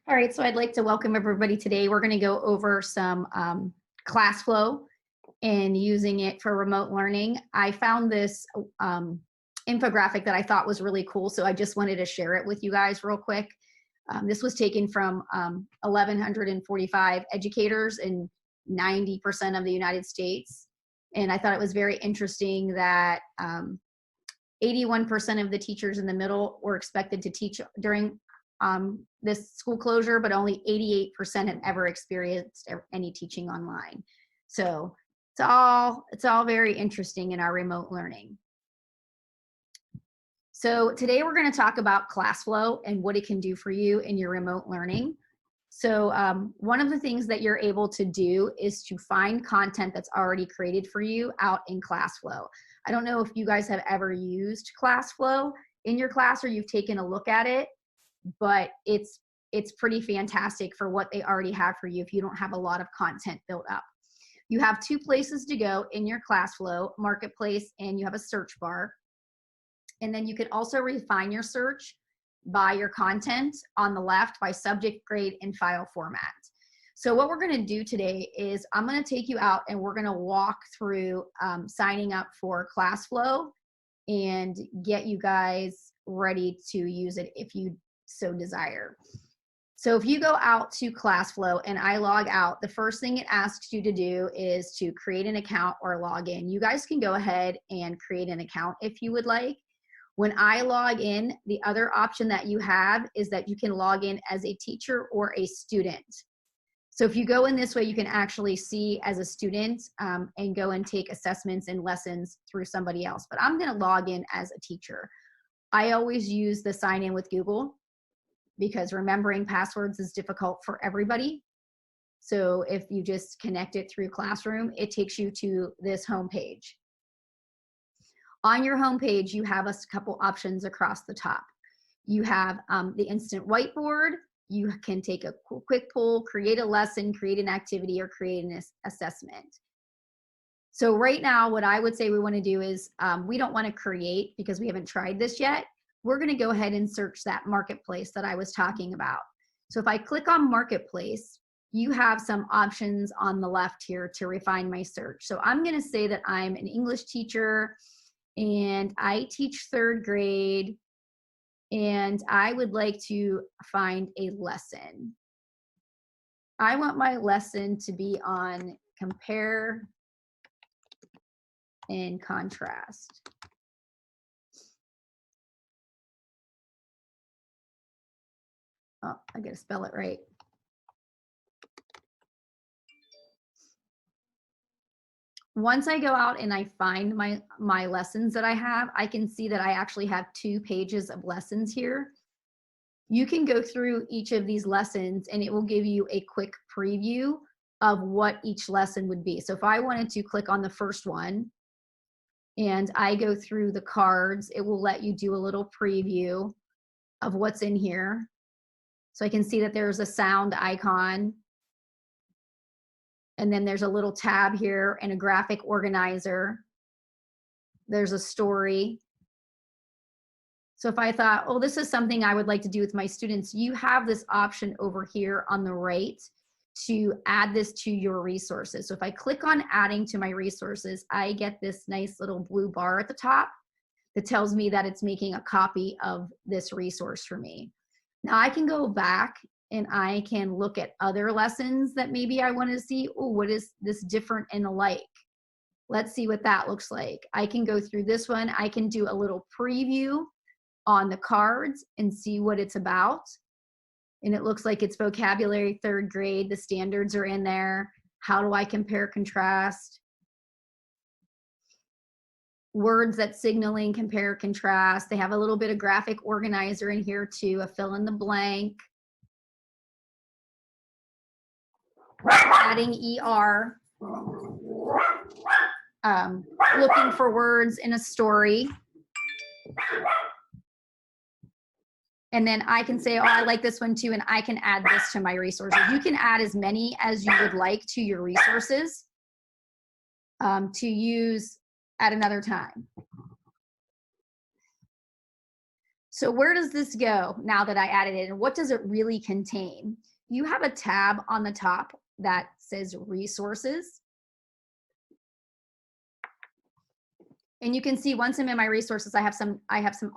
All right, so I'd like to welcome everybody today. We're going to go over some Classflow and using it for remote learning. I found this infographic that I thought was really cool, so I just wanted to share it with you guys real quick. This was taken from 1,145 educators in 90% of the United States. And I thought it was very interesting that 81% of the teachers in the middle were expected to teach during this school closure, but only 88% have ever experienced any teaching online. So it's all very interesting in our remote learning. So today we're going to talk about Classflow and what it can do for you in your remote learning. So one of the things that you're able to do is to find content that's already created for you out in Classflow. I don't know if you guys have ever used Classflow in your class or you've taken a look at it, but it's pretty fantastic for what they already have for you if you don't have a lot of content built up. You have two places to go in your Classflow, Marketplace, and you have a search bar. And then you can also refine your search by your content on the left by subject, grade, and file format. So what we're going to do today is I'm going to take you out and we're going to walk through signing up for Classflow and get you guys ready to use it if you so desire. So if you go out to Classflow and I log out, the first thing it asks you to do is to create an account or log in. You guys can go ahead and create an account if you would like. When I log in, the other option that you have is that you can log in as a teacher or a student. So if you go in this way, you can actually see as a student and go and take assessments and lessons through somebody else. But I'm going to log in as a teacher. I always use the sign in with Google because remembering passwords is difficult for everybody. So if you just connect it through Classroom, it takes you to this home page. On your home page, you have a couple options across the top. You have the instant whiteboard. You can take a quick poll, create a lesson, create an activity, or create an assessment. So right now, what I would say we want to do is we don't want to create because we haven't tried this yet. We're going to go ahead and search that marketplace that I was talking about. So if I click on marketplace, you have some options on the left here to refine my search. So I'm going to say that I'm an English teacher and I teach 3rd grade and I would like to find a lesson. I want my lesson to be on compare and contrast. Oh, I gotta spell it right. Once I go out and I find my lessons that I have, I can see that I actually have 2 pages of lessons here. You can go through each of these lessons and it will give you a quick preview of what each lesson would be. So if I wanted to click on the first one and I go through the cards, it will let you do a little preview of what's in here. So I can see that there's a sound icon. And then there's a little tab here and a graphic organizer. There's a story. So if I thought, oh, this is something I would like to do with my students, you have this option over here on the right to add this to your resources. So if I click on adding to my resources, I get this nice little blue bar at the top that tells me that it's making a copy of this resource for me. Now I can go back and I can look at other lessons that maybe I want to see, oh, what is this different and alike? Let's see what that looks like. I can go through this one. I can do a little preview on the cards and see what it's about. And it looks like it's vocabulary 3rd grade. The standards are in there. How do I compare, contrast? Words that signaling, compare, contrast. They have a little bit of graphic organizer in here too, a fill in the blank. Adding ER, looking for words in a story. And then I can say, oh, I like this one too, and I can add this to my resources. You can add as many as you would like to your resources to use at another time. So where does this go now that I added it, and what does it really contain? You have a tab on the top that says resources. And you can see once I'm in my resources, I have some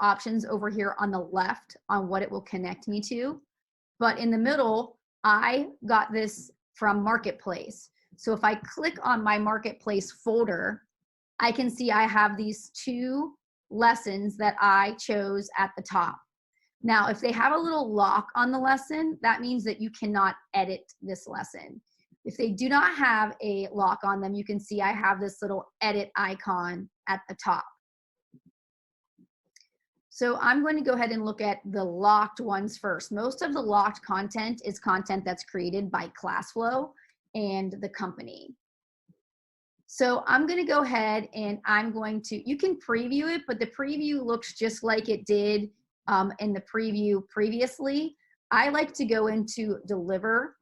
options over here on the left on what it will connect me to. But in the middle, I got this from Marketplace. So if I click on my Marketplace folder, I can see I have these 2 lessons that I chose at the top. Now, if they have a little lock on the lesson, that means that you cannot edit this lesson. If they do not have a lock on them, you can see I have this little edit icon at the top. So I'm going to go ahead and look at the locked ones first. Most of the locked content is content that's created by Classflow and the company. So I'm going to go ahead and I'm going to, you can preview it, but the preview looks just like it did in the preview previously. I like to go into deliver.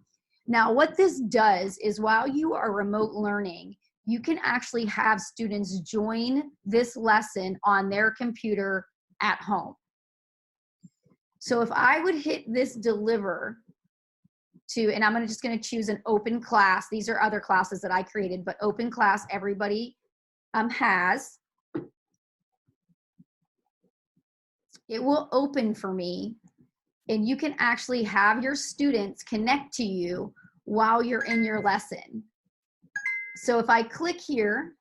Now what this does is while you are remote learning, you can actually have students join this lesson on their computer at home. So if I would hit this deliver to, and I'm just going to choose an open class. These are other classes that I created, but open class everybody has. It will open for me, and you can actually have your students connect to you while you're in your lesson. So if I click here,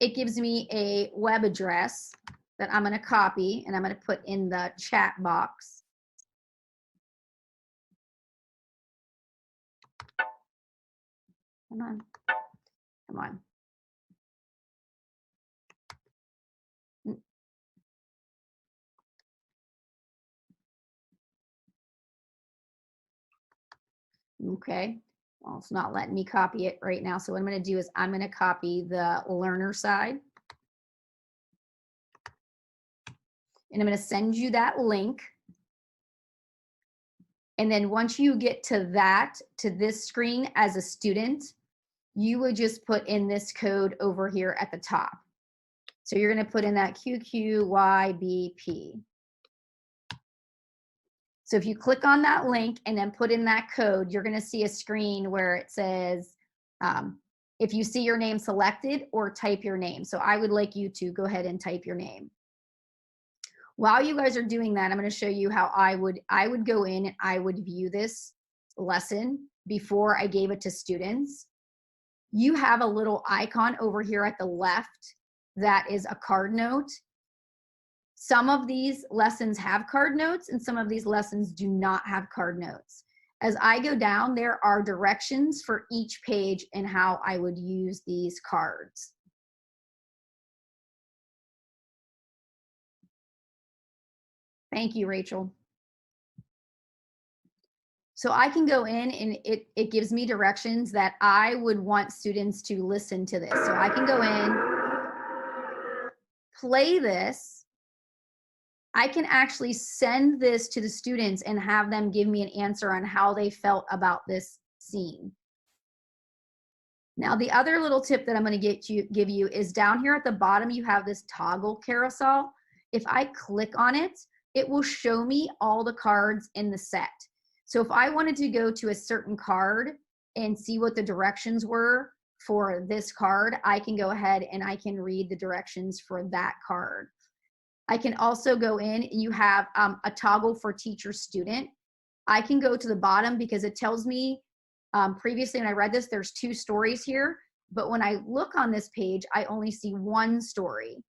it gives me a web address that I'm going to copy and I'm going to put in the chat box. Come on. Come on. Okay. Well, it's not letting me copy it right now. So what I'm going to do is I'm going to copy the learner side. And I'm going to send you that link. And then once you get to this screen as a student, you would just put in this code over here at the top. So you're going to put in that QQYBP. So if you click on that link and then put in that code, you're going to see a screen where it says, if you see your name selected, or type your name. So I would like you to go ahead and type your name. While you guys are doing that, I'm going to show you how I would go in and I would view this lesson before I gave it to students. You have a little icon over here at the left that is a card note. Some of these lessons have card notes and some of these lessons do not have card notes. As I go down, there are directions for each page and how I would use these cards. Thank you, Rachel. So I can go in and it gives me directions that I would want students to listen to this. So I can go in, play this. I can actually send this to the students and have them give me an answer on how they felt about this scene. Now, the other little tip that I'm going to give you is down here at the bottom, you have this toggle carousel. If I click on it, it will show me all the cards in the set. So if I wanted to go to a certain card and see what the directions were for this card, I can go ahead and I can read the directions for that card. I can also go in and you have a toggle for teacher student. I can go to the bottom because it tells me previously when I read this, there's 2 stories here, but when I look on this page, I only see 1 story.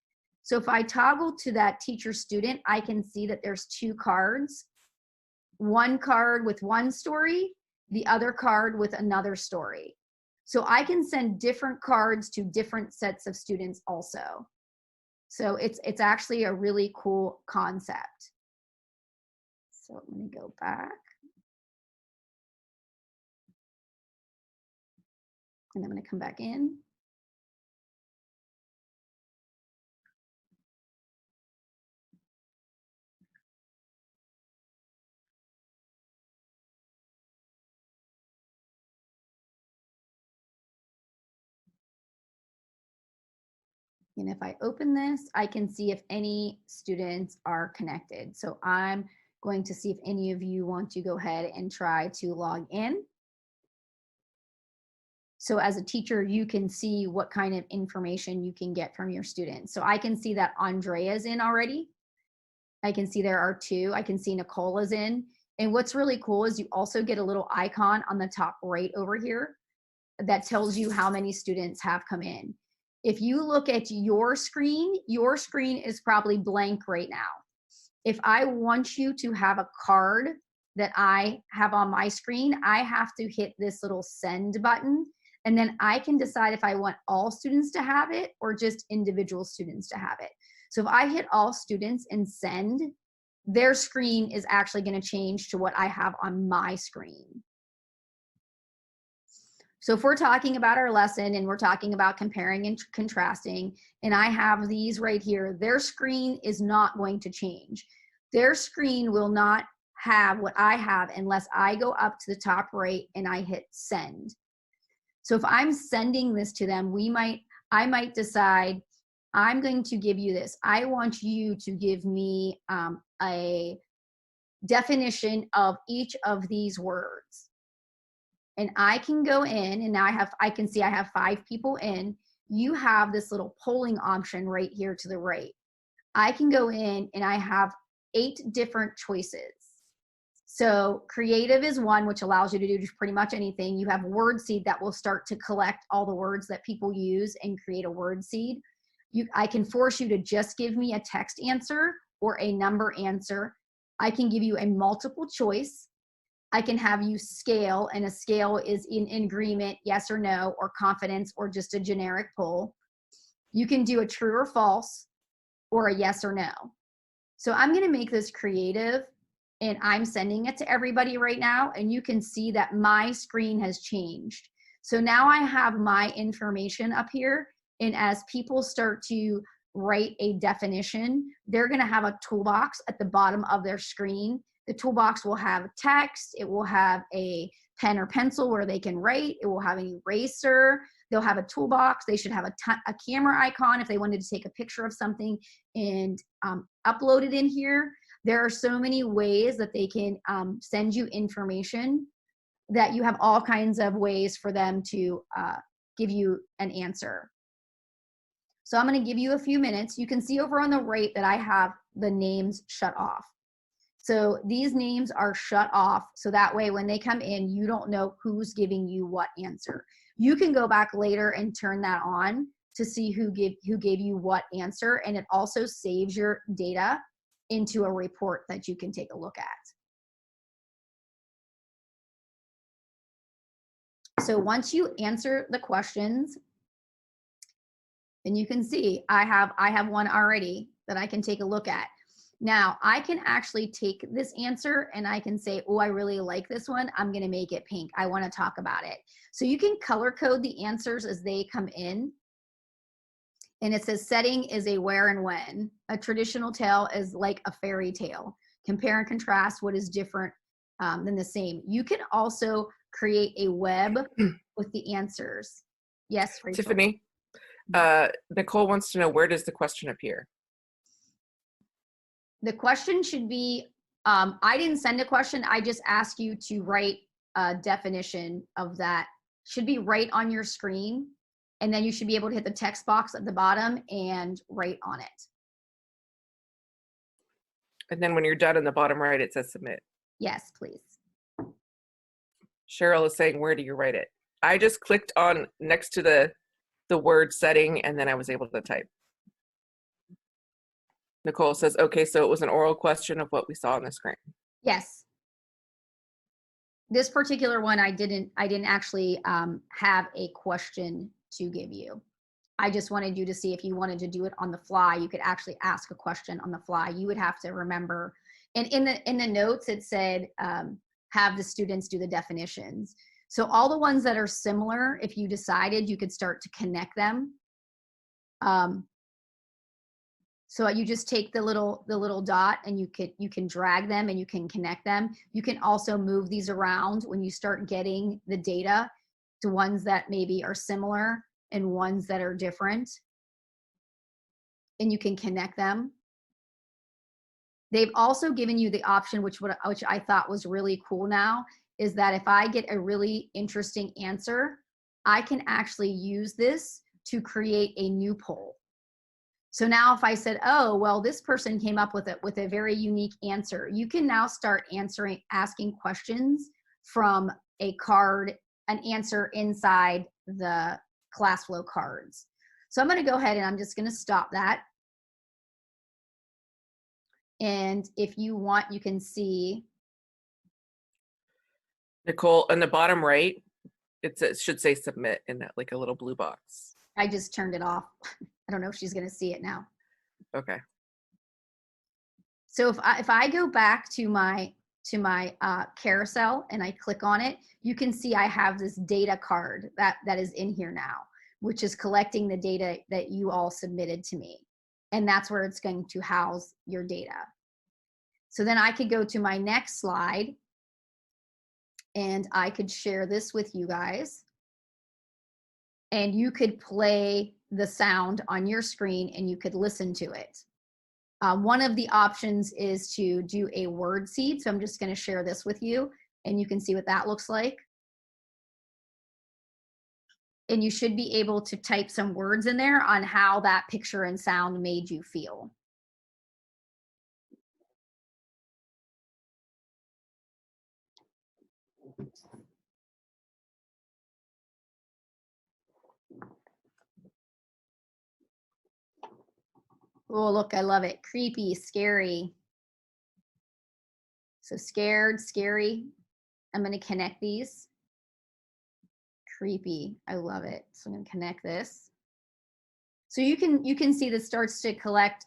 So if I toggle to that teacher student, I can see that there's 2 cards, 1 card with 1 story, the other card with another story. So I can send different cards to different sets of students also. So it's actually a really cool concept. So let me go back. And I'm going to come back in. And if I open this, I can see if any students are connected. So I'm going to see if any of you want to go ahead and try to log in. So as a teacher, you can see what kind of information you can get from your students. So I can see that Andrea's in already. I can see there are 2. I can see Nicola's in. And what's really cool is you also get a little icon on the top right over here that tells you how many students have come in. If you look at your screen is probably blank right now. If I want you to have a card that I have on my screen, I have to hit this little send button, and then I can decide if I want all students to have it or just individual students to have it. So if I hit all students and send, their screen is actually going to change to what I have on my screen. So if we're talking about our lesson and we're talking about comparing and contrasting, and I have these right here, their screen is not going to change. Their screen will not have what I have unless I go up to the top right and I hit send. So if I'm sending this to them, I might decide, I'm going to give you this. I want you to give me a definition of each of these words. And I can go in, and now I can see I have 5 people in. You have this little polling option right here to the right. I can go in and I have 8 different choices. So creative is one, which allows you to do just pretty much anything. You have word seed that will start to collect all the words that people use and create a word seed. I can force you to just give me a text answer or a number answer. I can give you a multiple choice. I can have you scale, and a scale is in agreement, yes or no, or confidence, or just a generic poll. You can do a true or false, or a yes or no. So I'm going to make this creative, and I'm sending it to everybody right now, and you can see that my screen has changed. So now I have my information up here, and as people start to write a definition, they're going to have a toolbox at the bottom of their screen. The toolbox will have text, it will have a pen or pencil where they can write, it will have an eraser, they'll have a toolbox, they should have a camera icon if they wanted to take a picture of something and upload it in here. There are so many ways that they can send you information that you have all kinds of ways for them to give you an answer. So I'm going to give you a few minutes. You can see over on the right that I have the names shut off. So these names are shut off, so that way when they come in, you don't know who's giving you what answer. You can go back later and turn that on to see who gave you what answer, and it also saves your data into a report that you can take a look at. So once you answer the questions, and you can see I have one already that I can take a look at. Now I can actually take this answer and I can say, oh, I really like this one. I'm going to make it pink. I want to talk about it. So you can color code the answers as they come in. And it says setting is a where and when. A traditional tale is like a fairy tale. Compare and contrast what is different than the same. You can also create a web with the answers. Yes, Rachel. Tiffany, Nicole wants to know, where does the question appear? The question should be, I didn't send a question. I just asked you to write a definition of that. Should be right on your screen. And then you should be able to hit the text box at the bottom and write on it. And then when you're done in the bottom right, it says submit. Yes, please. Cheryl is saying, where do you write it? I just clicked on next to the word setting, and then I was able to type. Nicole says, okay, so it was an oral question of what we saw on the screen. Yes. This particular one, I didn't actually have a question to give you. I just wanted you to see if you wanted to do it on the fly, you could actually ask a question on the fly. You would have to remember, and in the notes it said, have the students do the definitions. So all the ones that are similar, if you decided, you could start to connect them. So you just take the little dot and you can drag them and you can connect them. You can also move these around when you start getting the data to ones that maybe are similar and ones that are different. and you can connect them. They've also given you the option, which I thought was really cool now, is that if I get a really interesting answer, I can actually use this to create a new poll. So now if I said, oh, well, this person came up with a very unique answer, you can now start asking questions from a card, an answer inside the Classflow cards. So I'm going to go ahead and I'm just going to stop that. And if you want, you can see. Nicole, on the bottom right, it should say submit in that, like a little blue box. I just turned it off. I don't know if she's going to see it now. Okay. So if I go back to my carousel and I click on it, you can see I have this data card that is in here now, which is collecting the data that you all submitted to me. And that's where it's going to house your data. So then I could go to my next slide and I could share this with you guys. And you could play the sound on your screen and you could listen to it. One of the options is to do a word seed. So I'm just going to share this with you and you can see what that looks like. And you should be able to type some words in there on how that picture and sound made you feel. Oh, look, I love it. Creepy, scary. So scared, scary. I'm going to connect these. Creepy, I love it. So I'm going to connect this. So you can see this starts to collect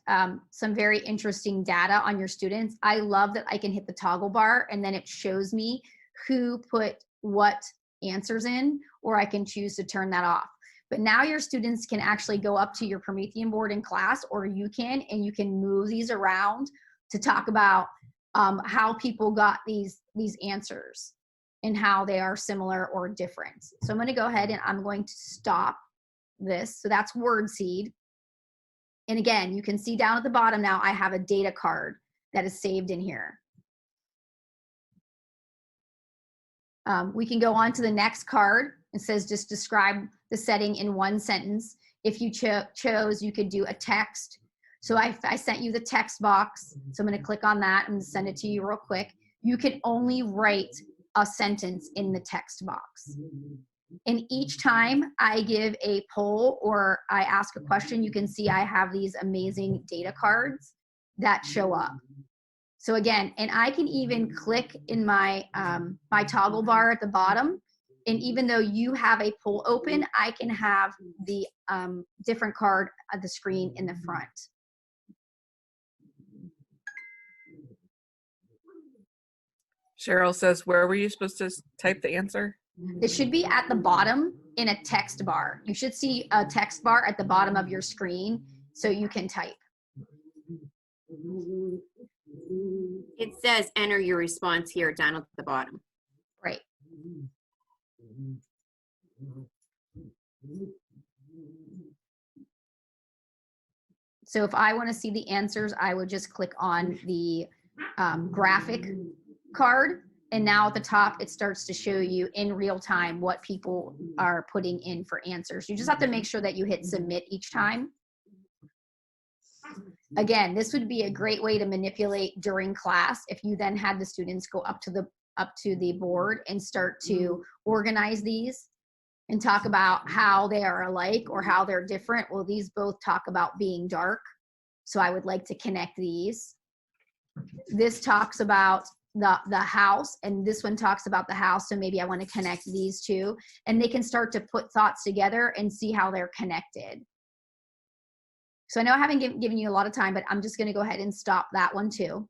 some very interesting data on your students. I love that I can hit the toggle bar and then it shows me who put what answers in, or I can choose to turn that off. But now your students can actually go up to your Promethean board in class, or you can move these around to talk about how people got these answers and how they are similar or different. So I'm going to go ahead and I'm going to stop this. So that's word seed. And again, you can see down at the bottom now I have a data card that is saved in here. We can go on to the next card. It says just describe the setting in one sentence. If you chose, you could do a text. So I sent you the text box. So I'm going to click on that and send it to you real quick. You can only write a sentence in the text box. And each time I give a poll or I ask a question, you can see I have these amazing data cards that show up. So again, and I can even click in my my toggle bar at the bottom. And even though you have a poll open, I can have the different card of the screen in the front. Cheryl says, where were you supposed to type the answer? It should be at the bottom in a text bar. You should see a text bar at the bottom of your screen so you can type. It says enter your response here down at the bottom. Right. So if I want to see the answers, I would just click on the graphic card. And now at the top, it starts to show you in real time what people are putting in for answers. You just have to make sure that you hit submit each time. Again, this would be a great way to manipulate during class if you then had the students go up to the board and start to organize these and talk about how they are alike or how they're different. Well, these both talk about being dark. So I would like to connect these. This talks about the house, and this one talks about the house. So maybe I want to connect these two, and they can start to put thoughts together and see how they're connected. So I know I haven't given you a lot of time, but I'm just going to go ahead and stop that one too.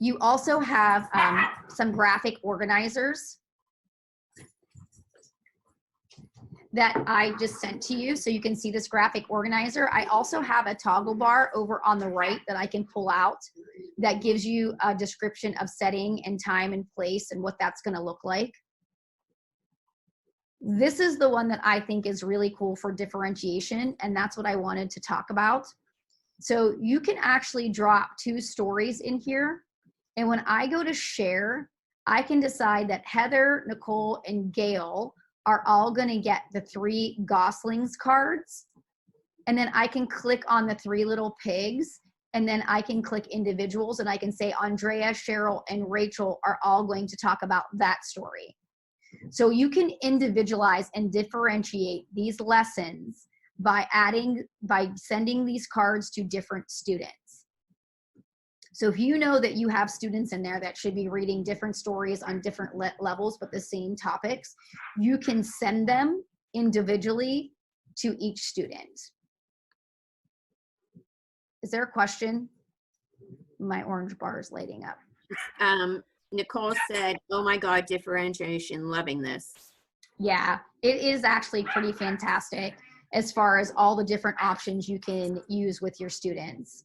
You also have some graphic organizers that I just sent to you. So you can see this graphic organizer. I also have a toggle bar over on the right that I can pull out that gives you a description of setting and time and place and what that's going to look like. This is the one that I think is really cool for differentiation, and that's what I wanted to talk about. So you can actually drop 2 stories in here, and when I go to share, I can decide that Heather, Nicole, and Gail are all going to get the 3 Goslings cards, and then I can click on the 3 little pigs, and then I can click individuals, and I can say Andrea, Cheryl, and Rachel are all going to talk about that story. So you can individualize and differentiate these lessons by sending these cards to different students. So if you know that you have students in there that should be reading different stories on different levels but the same topics, you can send them individually to each student. Is there a question? My orange bar is lighting up. Nicole said, oh my God, differentiation, loving this. Yeah, it is actually pretty fantastic as far as all the different options you can use with your students.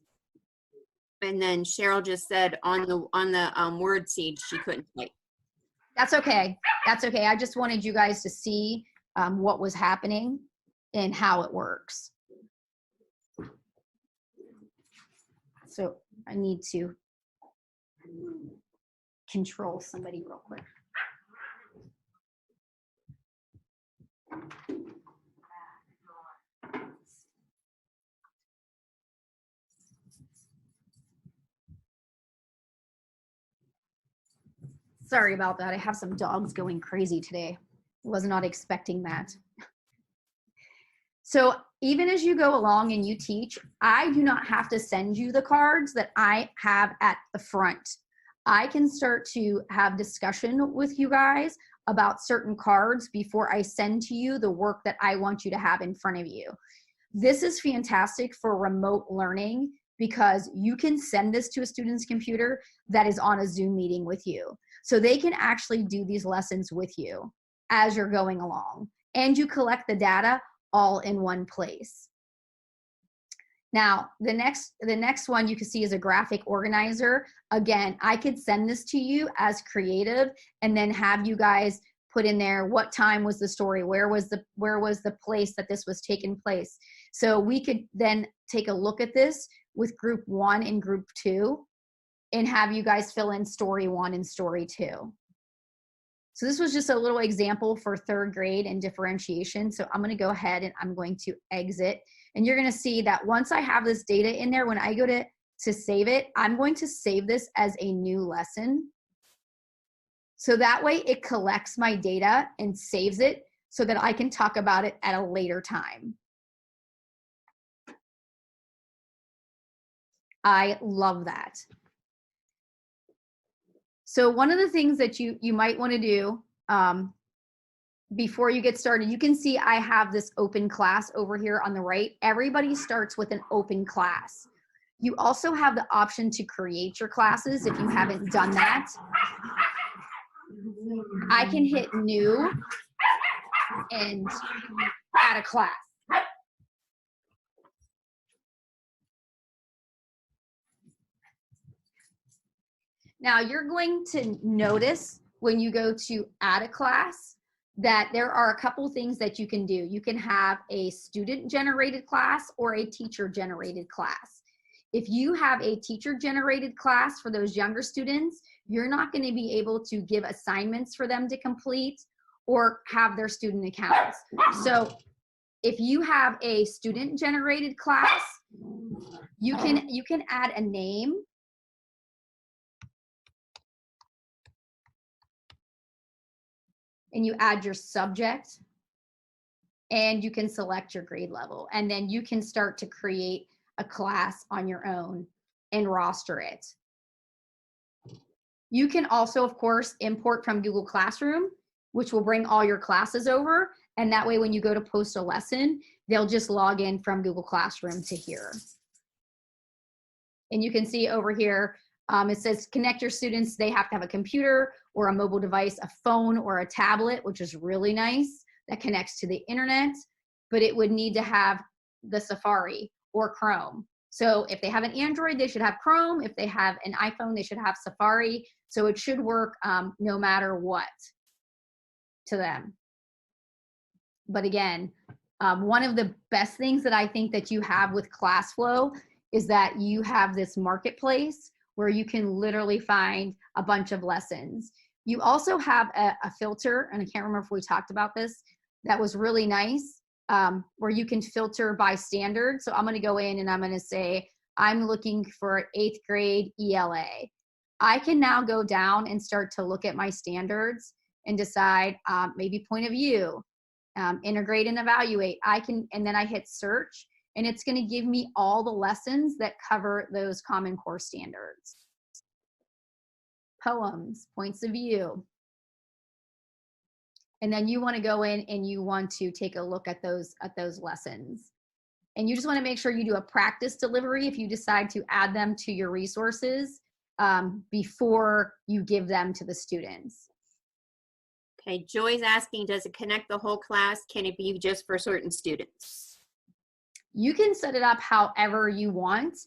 And then Cheryl just said on the word seed, she couldn't type. That's okay. That's okay. I just wanted you guys to see what was happening and how it works. So I need to control somebody real quick. Sorry about that. I have some dogs going crazy today. Was not expecting that. So even as you go along and you teach, I do not have to send you the cards that I have at the front. I can start to have discussion with you guys about certain cards before I send to you the work that I want you to have in front of you. This is fantastic for remote learning because you can send this to a student's computer that is on a Zoom meeting with you. So they can actually do these lessons with you as you're going along, and you collect the data all in one place. Now, the next one you can see is a graphic organizer. Again, I could send this to you as creative and then have you guys put in there what time was the story, where was the place that this was taking place. So we could then take a look at this with group 1 and group 2 and have you guys fill in story 1 and story 2. So this was just a little example for 3rd grade and differentiation. So I'm going to go ahead and I'm going to exit. And you're going to see that once I have this data in there, when I go to save it, I'm going to save this as a new lesson. So that way it collects my data and saves it so that I can talk about it at a later time. I love that. So one of the things that you might want to do before you get started, you can see I have this open class over here on the right. Everybody starts with an open class. You also have the option to create your classes if you haven't done that. I can hit new and add a class. Now you're going to notice when you go to add a class that there are a couple things that you can do. You can have a student generated class or a teacher generated class. If you have a teacher generated class for those younger students, you're not going to be able to give assignments for them to complete or have their student accounts. So if you have a student generated class, you can add a name. And you add your subject and you can select your grade level, and then you can start to create a class on your own and roster it. You can also, of course, import from Google Classroom, which will bring all your classes over, and that way when you go to post a lesson, they'll just log in from Google Classroom to here. And you can see over here, it says connect your students. They have to have a computer or a mobile device, a phone or a tablet, which is really nice, that connects to the internet, but it would need to have the Safari or Chrome. So if they have an Android, they should have Chrome. If they have an iPhone, they should have Safari. So it should work no matter what to them. But again, one of the best things that I think that you have with Classflow is that you have this marketplace where you can literally find a bunch of lessons. You also have a filter, and I can't remember if we talked about this, that was really nice, where you can filter by standard. So I'm going to go in and I'm going to say, I'm looking for 8th grade ELA. I can now go down and start to look at my standards and decide maybe point of view, integrate and evaluate. And then I hit search, and it's going to give me all the lessons that cover those Common Core standards. Poems, points of view. And then you want to go in and you want to take a look at those lessons. And you just want to make sure you do a practice delivery if you decide to add them to your resources before you give them to the students. Okay, Joy's asking, does it connect the whole class? Can it be just for certain students? You can set it up however you want.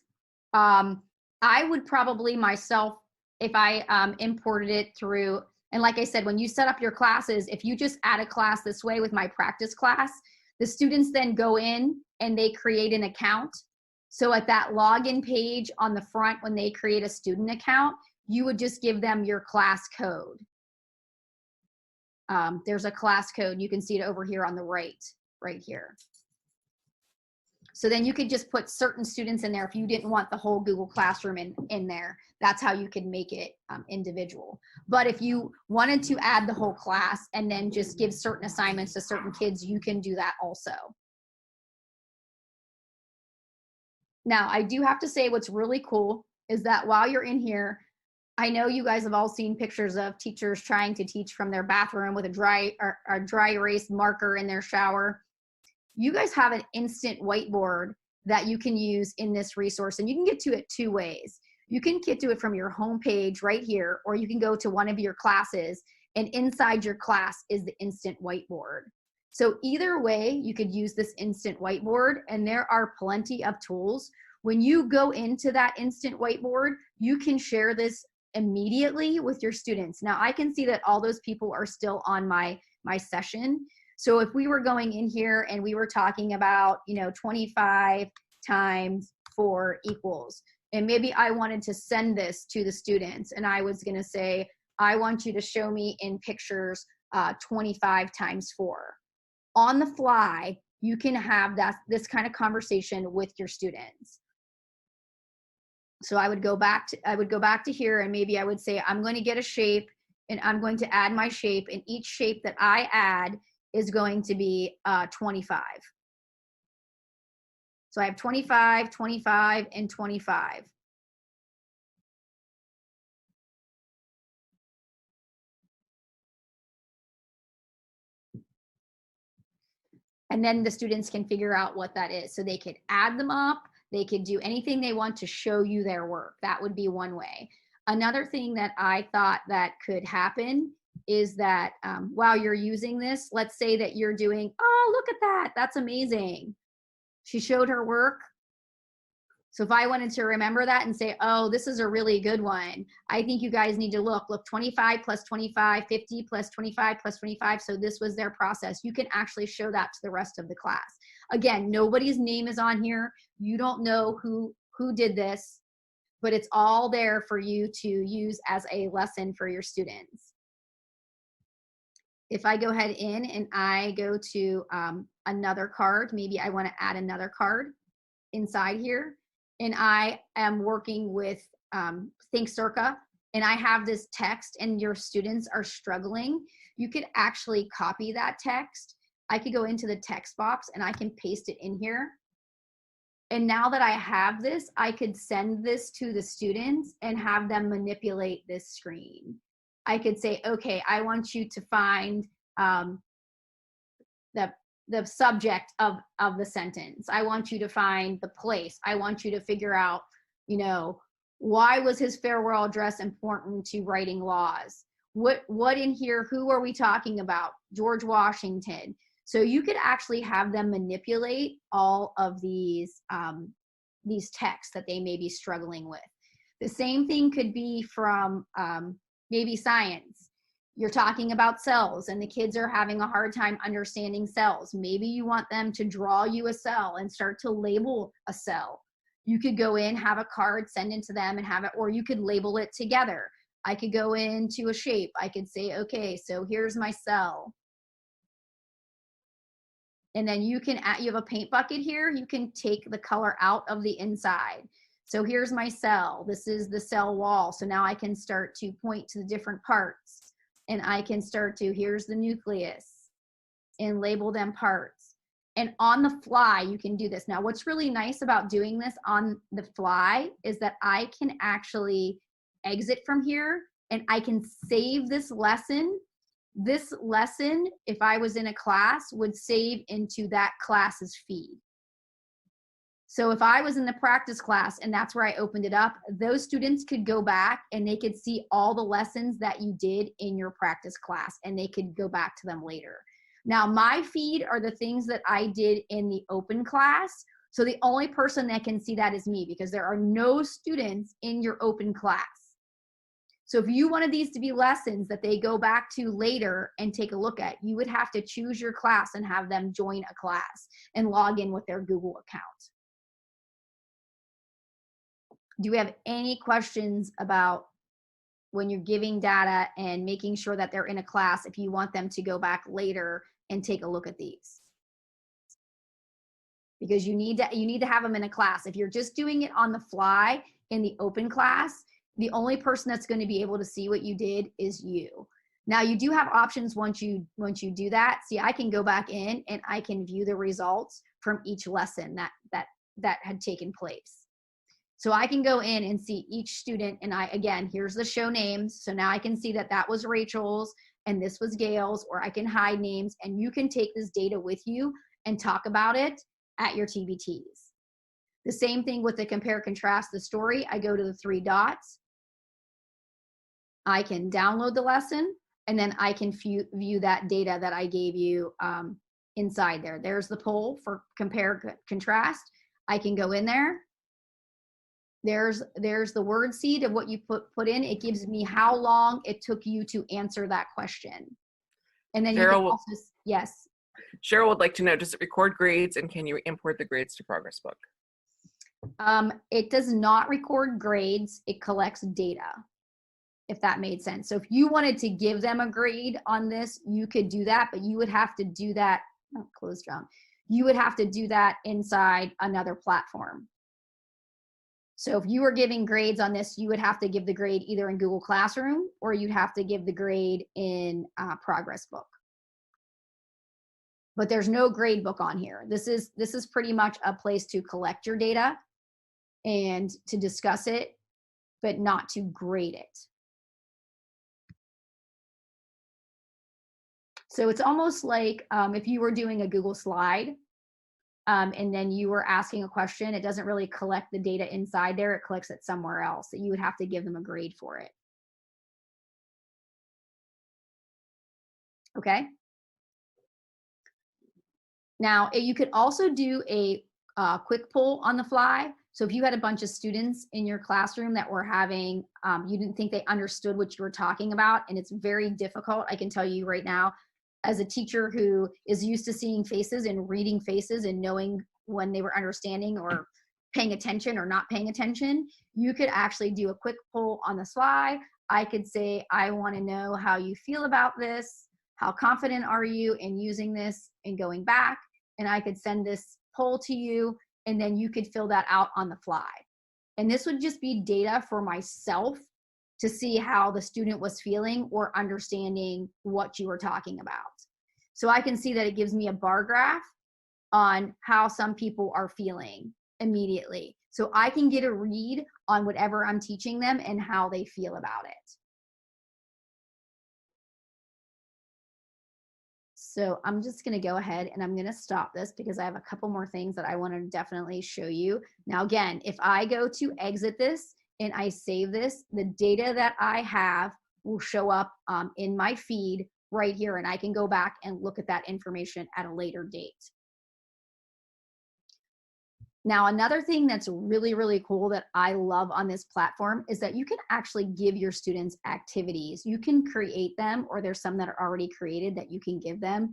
I would probably myself, if I imported it through, and like I said, when you set up your classes, if you just add a class this way with my practice class, the students then go in and they create an account. So at that login page on the front, when they create a student account, you would just give them your class code. There's a class code. You can see it over here on the right here. So then you could just put certain students in there if you didn't want the whole Google Classroom in there. That's how you could make it individual. But if you wanted to add the whole class and then just give certain assignments to certain kids, you can do that also. Now, I do have to say what's really cool is that while you're in here, I know you guys have all seen pictures of teachers trying to teach from their bathroom with a dry erase marker in their shower. You guys have an instant whiteboard that you can use in this resource, and you can get to it two ways. You can get to it from your home page right here, or you can go to one of your classes, and inside your class is the instant whiteboard. So either way, you could use this instant whiteboard, and there are plenty of tools. When you go into that instant whiteboard, you can share this immediately with your students. Now, I can see that all those people are still on my session. So if we were going in here and we were talking about, 25 times 4 equals, and maybe I wanted to send this to the students, and I was going to say, I want you to show me in pictures 25 times 4. On the fly, you can have this kind of conversation with your students. So I would go back to here, and maybe I would say, I'm going to get a shape, and I'm going to add my shape, and each shape that I add is going to be 25. So I have 25, 25, and 25. And then the students can figure out what that is. So they could add them up. They could do anything they want to show you their work. That would be one way. Another thing that I thought that could happen is that while you're using this, let's say that you're doing, oh, look at that. That's amazing. She showed her work. So if I wanted to remember that and say, oh, this is a really good one, I think you guys need to look 25 plus 25, 50 plus 25 plus 25. So this was their process. You can actually show that to the rest of the class. Again, nobody's name is on here. You don't know who did this, but it's all there for you to use as a lesson for your students. If I go ahead in and I go to another card, maybe I want to add another card inside here, and I am working with Think Circa, and I have this text and your students are struggling, you could actually copy that text. I could go into the text box and I can paste it in here. And now that I have this, I could send this to the students and have them manipulate this screen. I could say, okay, I want you to find the subject of the sentence. I want you to find the place. I want you to figure out, why was his farewell address important to writing laws? What in here, who are we talking about? George Washington. So you could actually have them manipulate all of these texts that they may be struggling with. The same thing could be from maybe science. you're talking about cells and the kids are having a hard time understanding cells. Maybe you want them to draw you a cell and start to label a cell. You could go in, have a card, send it to them and have it, or you could label it together. I could go into a shape. I could say, okay, so here's my cell. And then you have a paint bucket here. You can take the color out of the inside. So here's my cell. This is the cell wall. So now I can start to point to the different parts. And I can start to, here's the nucleus, and label them parts. And on the fly, you can do this. Now, what's really nice about doing this on the fly is that I can actually exit from here and I can save this lesson. This lesson, if I was in a class, would save into that class's feed. So if I was in the practice class and that's where I opened it up, those students could go back and they could see all the lessons that you did in your practice class and they could go back to them later. Now, my feed are the things that I did in the open class. So the only person that can see that is me because there are no students in your open class. So if you wanted these to be lessons that they go back to later and take a look at, you would have to choose your class and have them join a class and log in with their Google account. Do we have any questions about when you're giving data and making sure that they're in a class if you want them to go back later and take a look at these? Because you need to have them in a class. If you're just doing it on the fly in the open class, the only person that's going to be able to see what you did is you. Now you do have options once you do that. See, I can go back in and I can view the results from each lesson that had taken place. So I can go in and see each student, and again, here's the show names. So now I can see that was Rachel's and this was Gail's, or I can hide names, and you can take this data with you and talk about it at your TBTs. The same thing with the compare, contrast the story. I go to the 3 dots. I can download the lesson, and then I can view that data that I gave you inside there. There's the poll for compare, contrast. I can go in there. There's the word seed of what you put in. It gives me how long it took you to answer that question. And then Cheryl, you can also, yes. Cheryl would like to know, does it record grades and can you import the grades to Progress Book? It does not record grades. It collects data, if that made sense. So if you wanted to give them a grade on this, you could do that, but you would have to do that, close down. You would have to do that inside another platform. So if you were giving grades on this, you would have to give the grade either in Google Classroom or you'd have to give the grade in Progress Book. But there's no grade book on here. This is pretty much a place to collect your data and to discuss it, but not to grade it. So it's almost like if you were doing a Google slide, and then you were asking a question, it doesn't really collect the data inside there. It collects it somewhere else. So you would have to give them a grade for it. Okay. Now, you could also do a quick poll on the fly. So if you had a bunch of students in your classroom that were having, you didn't think they understood what you were talking about, and it's very difficult, I can tell you right now, as a teacher who is used to seeing faces and reading faces and knowing when they were understanding or paying attention or not paying attention, you could actually do a quick poll on the fly. I could say, I want to know how you feel about this. How confident are you in using this and going back? And I could send this poll to you, and then you could fill that out on the fly. And this would just be data for myself to see how the student was feeling or understanding what you were talking about. So I can see that it gives me a bar graph on how some people are feeling immediately. So I can get a read on whatever I'm teaching them and how they feel about it. So I'm just going to go ahead and I'm going to stop this because I have a couple more things that I want to definitely show you. Now, again, if I go to exit this and I save this, the data that I have will show up in my feed right here, and I can go back and look at that information at a later date. Now, another thing that's really, really cool that I love on this platform is that you can actually give your students activities. You can create them, or there's some that are already created that you can give them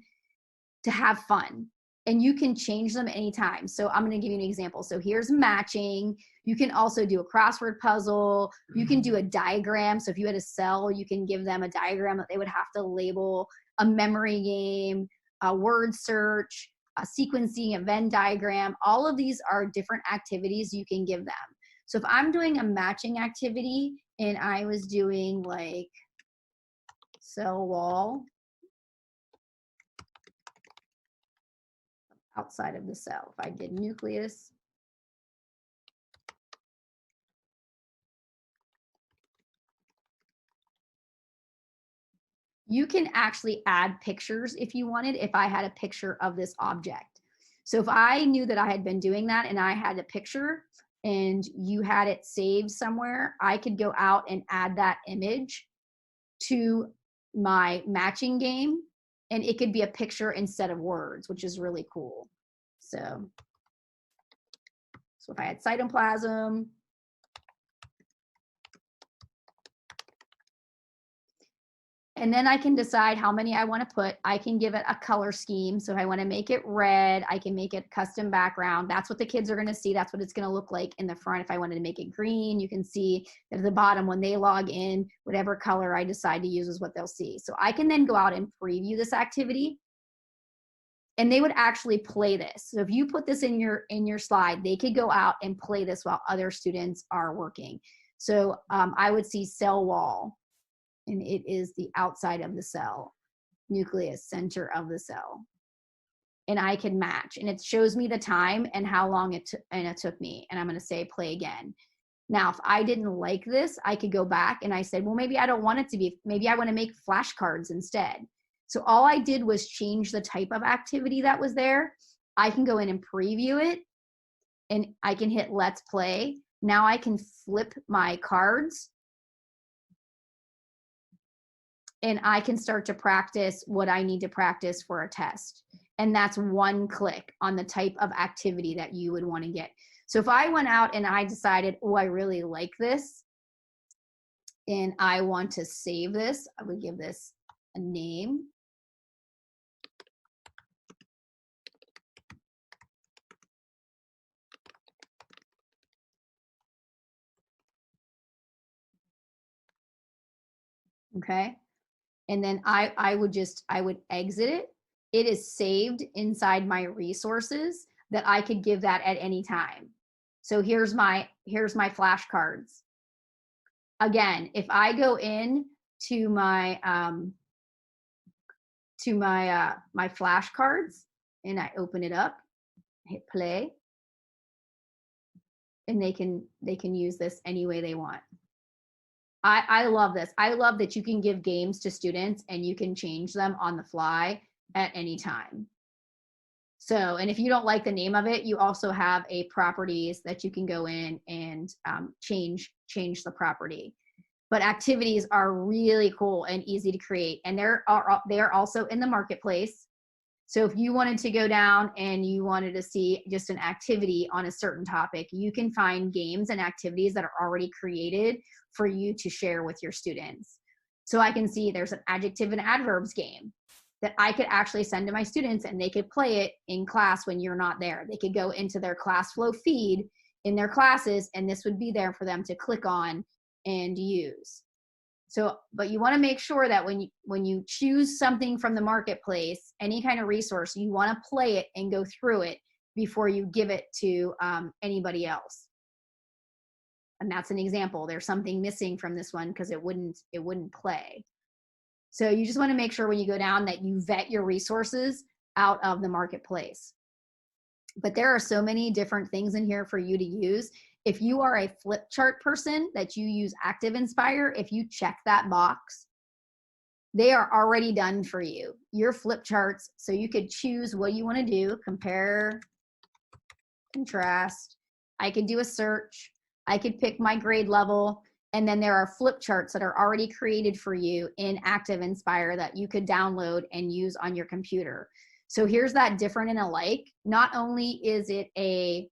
to have fun. And you can change them anytime. So I'm going to give you an example. So here's matching. You can also do a crossword puzzle. You can do a diagram. So if you had a cell, you can give them a diagram that they would have to label, a memory game, a word search, a sequencing, a Venn diagram. All of these are different activities you can give them. So if I'm doing a matching activity and I was doing like cell wall outside of the cell, if I did nucleus, you can actually add pictures if you wanted, if I had a picture of this object. So if I knew that I had been doing that and I had a picture and you had it saved somewhere, I could go out and add that image to my matching game, and it could be a picture instead of words, which is really cool. So if I had cytoplasm, and then I can decide how many I want to put. I can give it a color scheme. So if I want to make it red, I can make it custom background. That's what the kids are going to see. That's what it's going to look like in the front. If I wanted to make it green, you can see at the bottom when they log in, whatever color I decide to use is what they'll see. So I can then go out and preview this activity, and they would actually play this. So if you put this in your slide, they could go out and play this while other students are working. So I would see cell wall, and it is the outside of the cell, nucleus, center of the cell. And I can match, and it shows me the time and how long it took me. And I'm gonna say play again. Now, if I didn't like this, I could go back and I said, well, maybe I don't want it to be, maybe I wanna make flashcards instead. So all I did was change the type of activity that was there. I can go in and preview it, and I can hit let's play. Now I can flip my cards, and I can start to practice what I need to practice for a test. And that's one click on the type of activity that you would want to get. So if I went out and I decided, oh, I really like this, and I want to save this, I would give this a name. Okay. And then I would exit it. It is saved inside my resources that I could give that at any time. So here's my flashcards. Again, if I go in to my my flashcards and I open it up, hit play, and they can use this any way they want. I love this. I love that you can give games to students and you can change them on the fly at any time. So, and if you don't like the name of it, you also have a properties that you can go in and change the property. But activities are really cool and easy to create, and they are also in the marketplace. So if you wanted to go down and you wanted to see just an activity on a certain topic, you can find games and activities that are already created for you to share with your students. So I can see there's an adjective and adverbs game that I could actually send to my students, and they could play it in class when you're not there. They could go into their Classflow feed in their classes, and this would be there for them to click on and use. So, but you want to make sure that when you choose something from the marketplace, any kind of resource, you want to play it and go through it before you give it to anybody else. And that's an example. There's something missing from this one because it wouldn't play. So you just want to make sure when you go down that you vet your resources out of the marketplace. But there are so many different things in here for you to use. If you are a flip chart person that you use Active Inspire, if you check that box, they are already done for you. Your flip charts, so you could choose what you want to do, compare, contrast. I could do a search. I could pick my grade level. And then there are flip charts that are already created for you in Active Inspire that you could download and use on your computer. So here's that different and alike. Not only is it a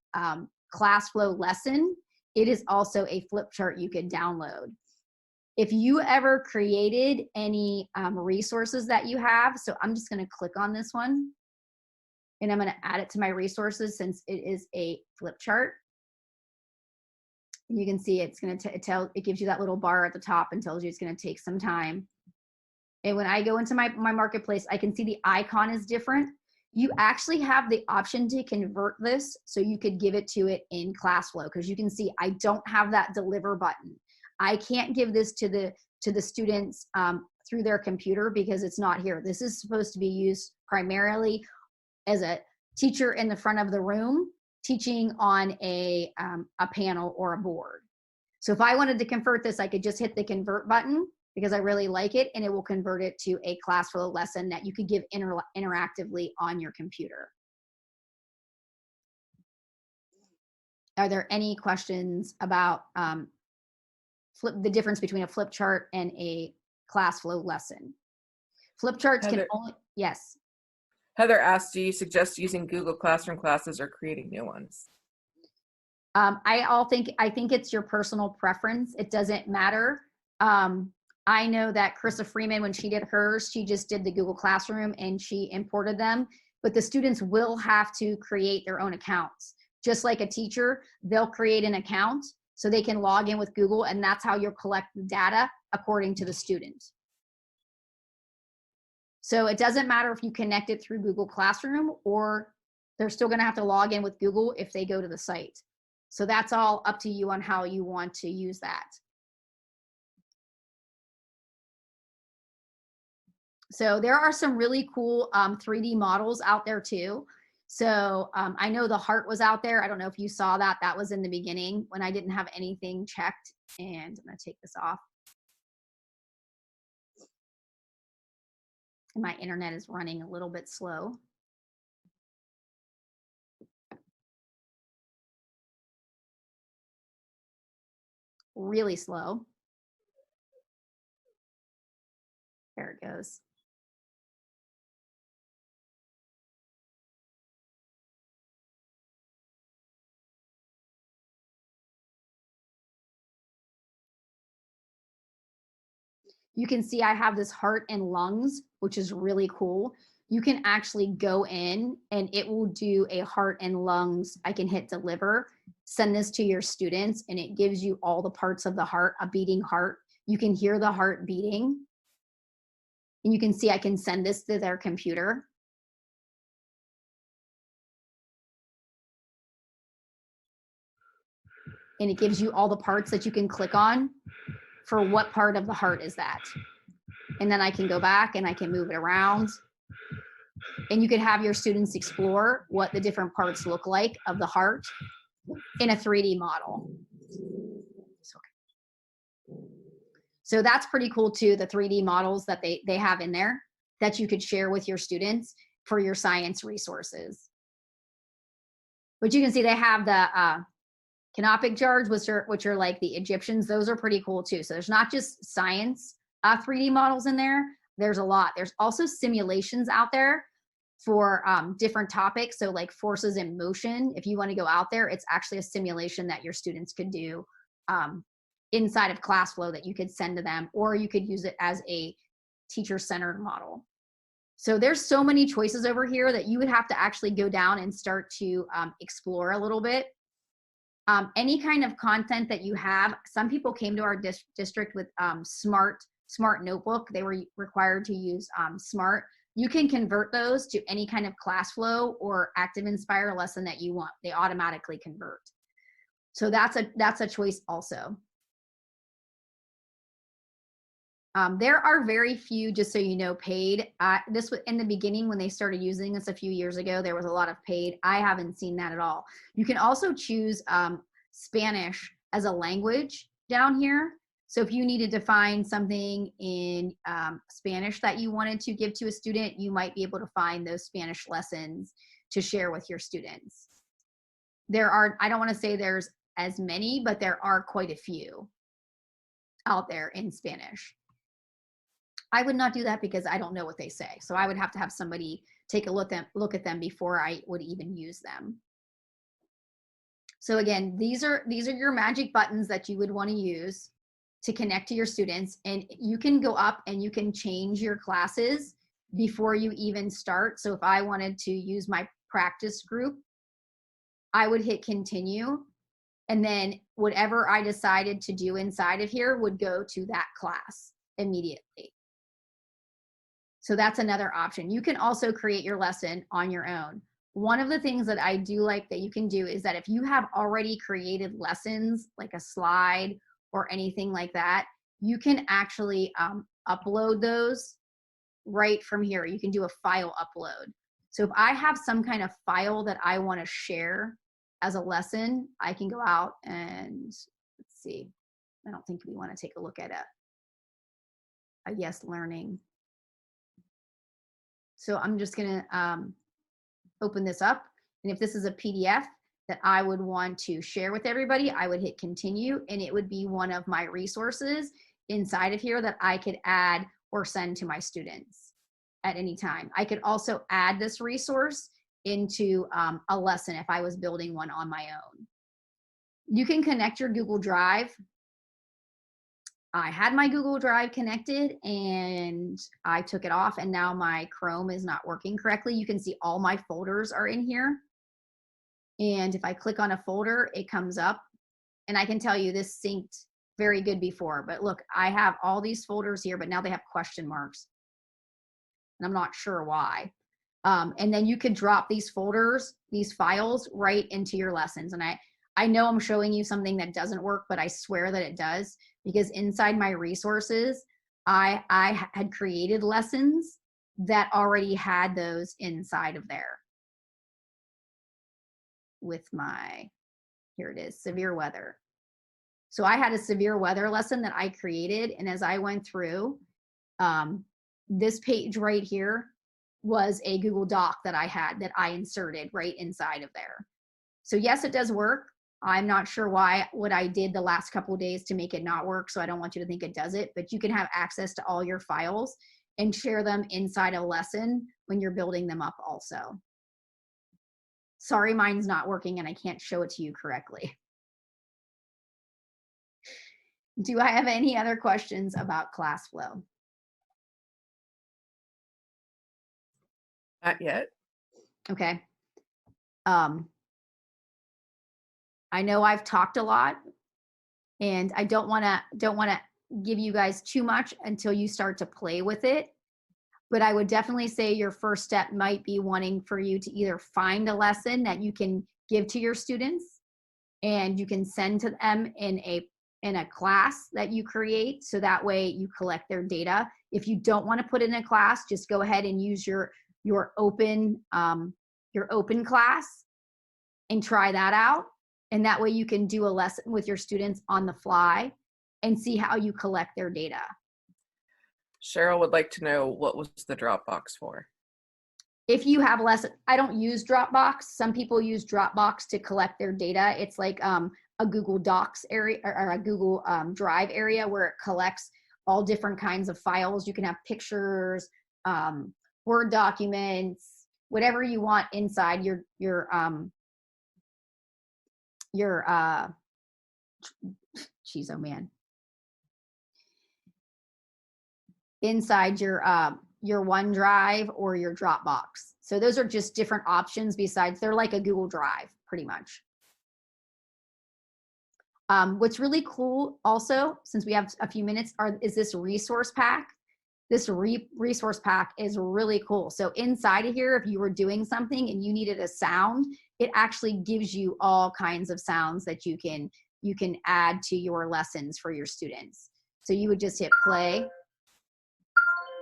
Classflow lesson, it is also a flip chart you could download. If you ever created any resources that you have, so I'm just going to click on this one and I'm going to add it to my resources since it is a flip chart. And you can see it's going to tell, it gives you that little bar at the top and tells you it's going to take some time. And when I go into my marketplace, I can see the icon is different. You actually have the option to convert this so you could give it to it in Classflow, because you can see I don't have that deliver button. I can't give this to the students through their computer because it's not here. This is supposed to be used primarily as a teacher in the front of the room teaching on a panel or a board. So if I wanted to convert this, I could just hit the convert button because I really like it, and it will convert it to a Classflow lesson that you could give interactively on your computer. Are there any questions about the difference between a flip chart and a Classflow lesson? Flip charts can only, yes. Heather asked, do you suggest using Google Classroom classes or creating new ones? I think it's your personal preference. It doesn't matter. I know that Carissa Freeman, when she did hers, she just did the Google Classroom and she imported them, but the students will have to create their own accounts. Just like a teacher, they'll create an account so they can log in with Google, and that's how you'll collect the data according to the student. So it doesn't matter if you connect it through Google Classroom, or they're still gonna have to log in with Google if they go to the site. So that's all up to you on how you want to use that. So there are some really cool 3D models out there too. So I know the heart was out there. I don't know if you saw that. That was in the beginning when I didn't have anything checked. And I'm going to take this off. And my internet is running a little bit slow. Really slow. There it goes. You can see I have this heart and lungs, which is really cool. You can actually go in and it will do a heart and lungs. I can hit deliver, send this to your students, and it gives you all the parts of the heart, a beating heart. You can hear the heart beating. And you can see I can send this to their computer. And it gives you all the parts that you can click on for what part of the heart is that. And then I can go back and I can move it around. And you could have your students explore what the different parts look like of the heart in a 3D model. So that's pretty cool too, the 3D models that they have in there that you could share with your students for your science resources. But you can see they have the canopic jars, which are like the Egyptians. Those are pretty cool too. So there's not just science 3D models in there. There's a lot. There's also simulations out there for different topics. So like forces in motion, if you want to go out there, it's actually a simulation that your students could do inside of Classflow that you could send to them, or you could use it as a teacher-centered model. So there's so many choices over here that you would have to actually go down and start to explore a little bit. Any kind of content that you have, some people came to our district with Smart Notebook. They were required to use Smart. You can convert those to any kind of Classflow or Active Inspire lesson that you want. They automatically convert. So that's a choice also. There are very few, just so you know, paid. This was in the beginning when they started using this a few years ago. There was a lot of paid. I haven't seen that at all. You can also choose Spanish as a language down here. So if you needed to find something in Spanish that you wanted to give to a student, you might be able to find those Spanish lessons to share with your students. There are, I don't want to say there's as many, but there are quite a few out there in Spanish. I would not do that because I don't know what they say. So I would have to have somebody take a look at them before I would even use them. So again, these are your magic buttons that you would want to use to connect to your students. And you can go up and you can change your classes before you even start. So if I wanted to use my practice group, I would hit continue. And then whatever I decided to do inside of here would go to that class immediately. So that's another option. You can also create your lesson on your own. One of the things that I do like that you can do is that if you have already created lessons, like a slide or anything like that, you can actually upload those right from here. You can do a file upload. So if I have some kind of file that I want to share as a lesson, I can go out and let's see. I don't think we want to take a look at a yes learning. So I'm just going to open this up. And if this is a PDF that I would want to share with everybody, I would hit continue, and it would be one of my resources inside of here that I could add or send to my students at any time. I could also add this resource into a lesson if I was building one on my own. You can connect your Google Drive. I had my Google Drive connected and I took it off, and now my Chrome is not working correctly. You can see all my folders are in here. And if I click on a folder, it comes up, and I can tell you this synced very good before, but look, I have all these folders here, but now they have question marks and I'm not sure why. And then you could drop these folders, these files right into your lessons. And I know I'm showing you something that doesn't work, but I swear that it does, because inside my resources, I had created lessons that already had those inside of there. With my, here it is, severe weather. So I had a severe weather lesson that I created. And as I went through, this page right here was a Google Doc that I had that I inserted right inside of there. So yes, it does work. I'm not sure what I did the last couple of days to make it not work. So I don't want you to think it does it, but you can have access to all your files and share them inside a lesson when you're building them up also. Sorry, mine's not working and I can't show it to you correctly. Do I have any other questions about Classflow? Not yet. Okay. I know I've talked a lot, and I don't want to give you guys too much until you start to play with it. But I would definitely say your first step might be wanting for you to either find a lesson that you can give to your students and you can send to them in a class that you create, so that way you collect their data. If you don't want to put it in a class, just go ahead and use your open class and try that out. And that way you can do a lesson with your students on the fly and see how you collect their data. Cheryl would like to know, what was the Dropbox for? If you have less, I don't use Dropbox. Some people use Dropbox to collect their data. It's like a Google Docs area or a Google Drive area where it collects all different kinds of files. You can have pictures, Word documents, whatever you want inside your geez, oh man, inside your OneDrive or your Dropbox. So those are just different options besides, they're like a Google Drive pretty much. What's really cool also, since we have a few minutes, is this resource pack. This resource pack is really cool. So inside of here, if you were doing something and you needed a sound, it actually gives you all kinds of sounds that you can add to your lessons for your students. So you would just hit play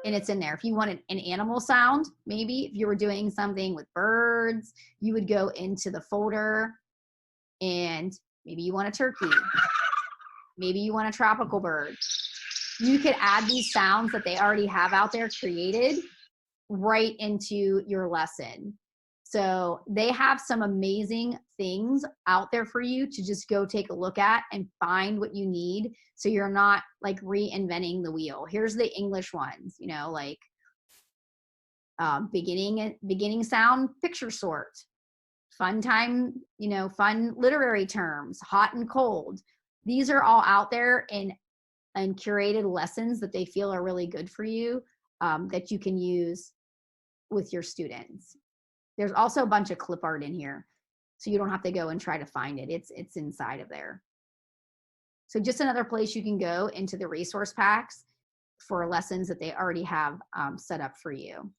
and it's in there. If you wanted an animal sound, maybe if you were doing something with birds, you would go into the folder and maybe you want a turkey. Maybe you want a tropical bird. You could add these sounds that they already have out there created right into your lesson. So they have some amazing things out there for you to just go take a look at and find what you need, so you're not like reinventing the wheel. Here's the English ones, you know, like beginning sound, picture sort, fun time, fun literary terms, hot and cold. These are all out there and curated lessons that they feel are really good for you, that you can use with your students. There's also a bunch of clip art in here, so you don't have to go and try to find it. It's inside of there. So just another place you can go into the resource packs for lessons that they already have set up for you.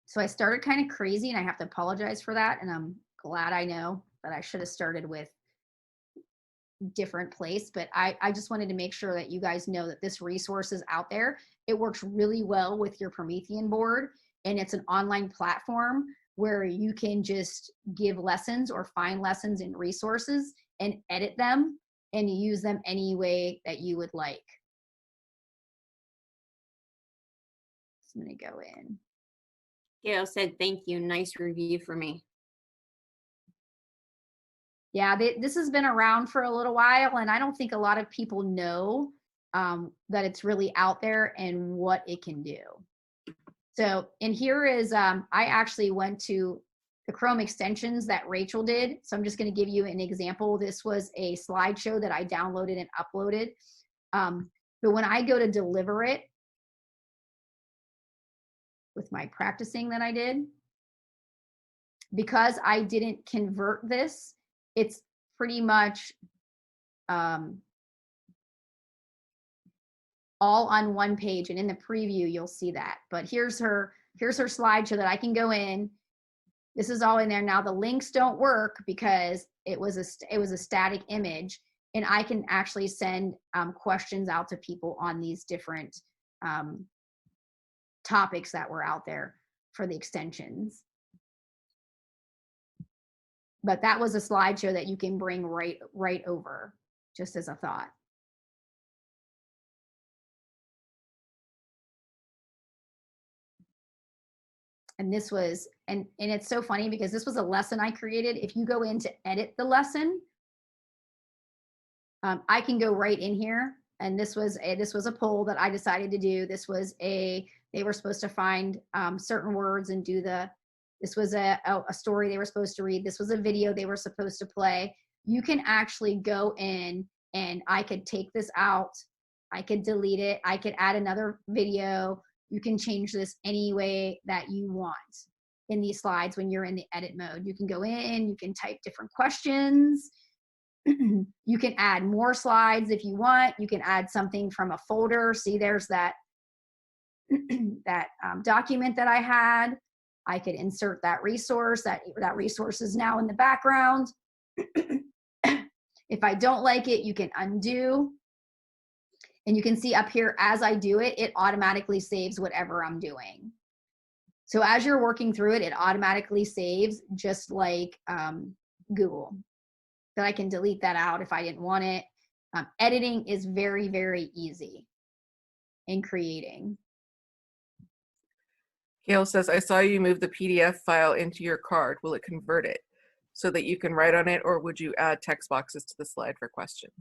So I started kind of crazy, and I have to apologize for that. And I'm glad I know that I should have started with different place, but I just wanted to make sure that you guys know that this resource is out there. It works really well with your Promethean board, and it's an online platform where you can just give lessons or find lessons in resources and edit them and use them any way that you would like. So I'm going to go in. Gail said, thank you. Nice review for me. Yeah, this has been around for a little while, and I don't think a lot of people know that it's really out there and what it can do. So, and here is, I actually went to the Chrome extensions that Rachel did. So I'm just going to give you an example. This was a slideshow that I downloaded and uploaded. But when I go to deliver it with my practicing that I did, because I didn't convert this, it's pretty much all on one page, and in the preview you'll see that. But here's her slideshow that I can go in. This is all in there. Now the links don't work because it was a static image, and I can actually send questions out to people on these different topics that were out there for the extensions. But that was a slideshow that you can bring right over, just as a thought. And this was, and it's so funny because this was a lesson I created. If you go in to edit the lesson, I can go right in here. And this was a poll that I decided to do. This was they were supposed to find certain words and do this was a story they were supposed to read. This was a video they were supposed to play. You can actually go in, and I could take this out. I could delete it. I could add another video. You can change this any way that you want in these slides when you're in the edit mode. You can go in, you can type different questions. You can add more slides if you want. You can add something from a folder. See, there's that, that document that I had. I could insert that resource. That resource is now in the background. If I don't like it, you can undo. And you can see up here, as I do it, it automatically saves whatever I'm doing. So as you're working through it, it automatically saves, just like Google. But I can delete that out if I didn't want it. Editing is very, very easy in creating. Gail says, I saw you move the PDF file into your card. Will it convert it so that you can write on it, or would you add text boxes to the slide for questions?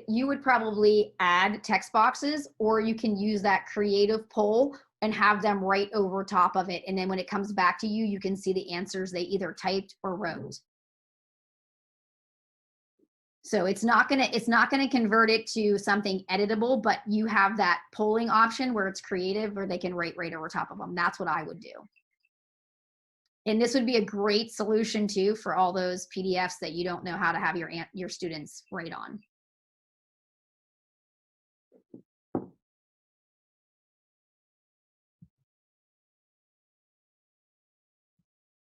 You would probably add text boxes, or you can use that creative poll and have them right over top of it. And then when it comes back to you, you can see the answers they either typed or wrote. So it's not gonna convert it to something editable, but you have that polling option where it's creative, where they can write right over top of them. That's what I would do. And this would be a great solution too for all those PDFs that you don't know how to have your students write on.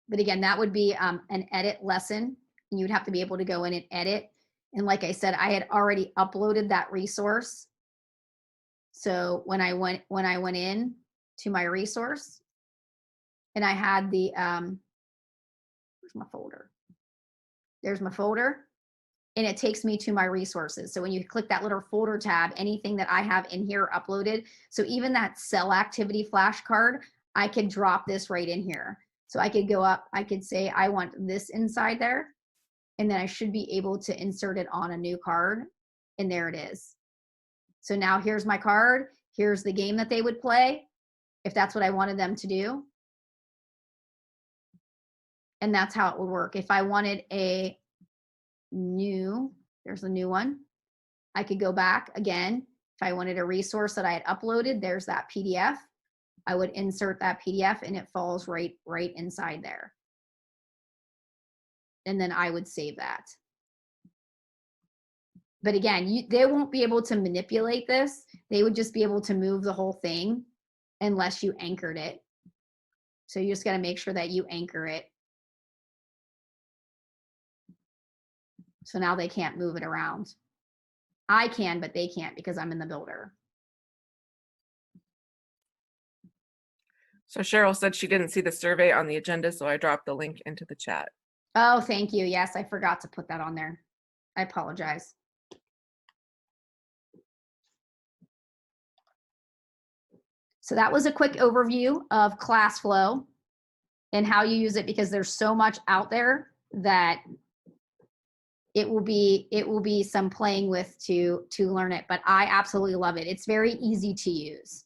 But again, that would be an edit lesson, and you'd have to be able to go in and edit. And like I said, I had already uploaded that resource. So when I went in to my resource, and I had the where's my folder? There's my folder, and it takes me to my resources. So when you click that little folder tab, anything that I have in here uploaded, so even that cell activity flashcard, I could drop this right in here. So I could go up, I could say I want this inside there, and then I should be able to insert it on a new card, and there it is. So now here's my card. Here's the game that they would play if that's what I wanted them to do. And that's how it would work. If I wanted a new, there's a new one. I could go back again. If I wanted a resource that I had uploaded, there's that PDF. I would insert that PDF and it falls right inside there. And then I would save that. But again, they won't be able to manipulate this. They would just be able to move the whole thing unless you anchored it. So you just got to make sure that you anchor it. So now they can't move it around. I can, but they can't because I'm in the builder. So Cheryl said she didn't see the survey on the agenda, so I dropped the link into the chat. Oh, thank you. Yes, I forgot to put that on there. I apologize. So that was a quick overview of Classflow and how you use it, because there's so much out there that it will be some playing with to learn it, but I absolutely love it. It's very easy to use.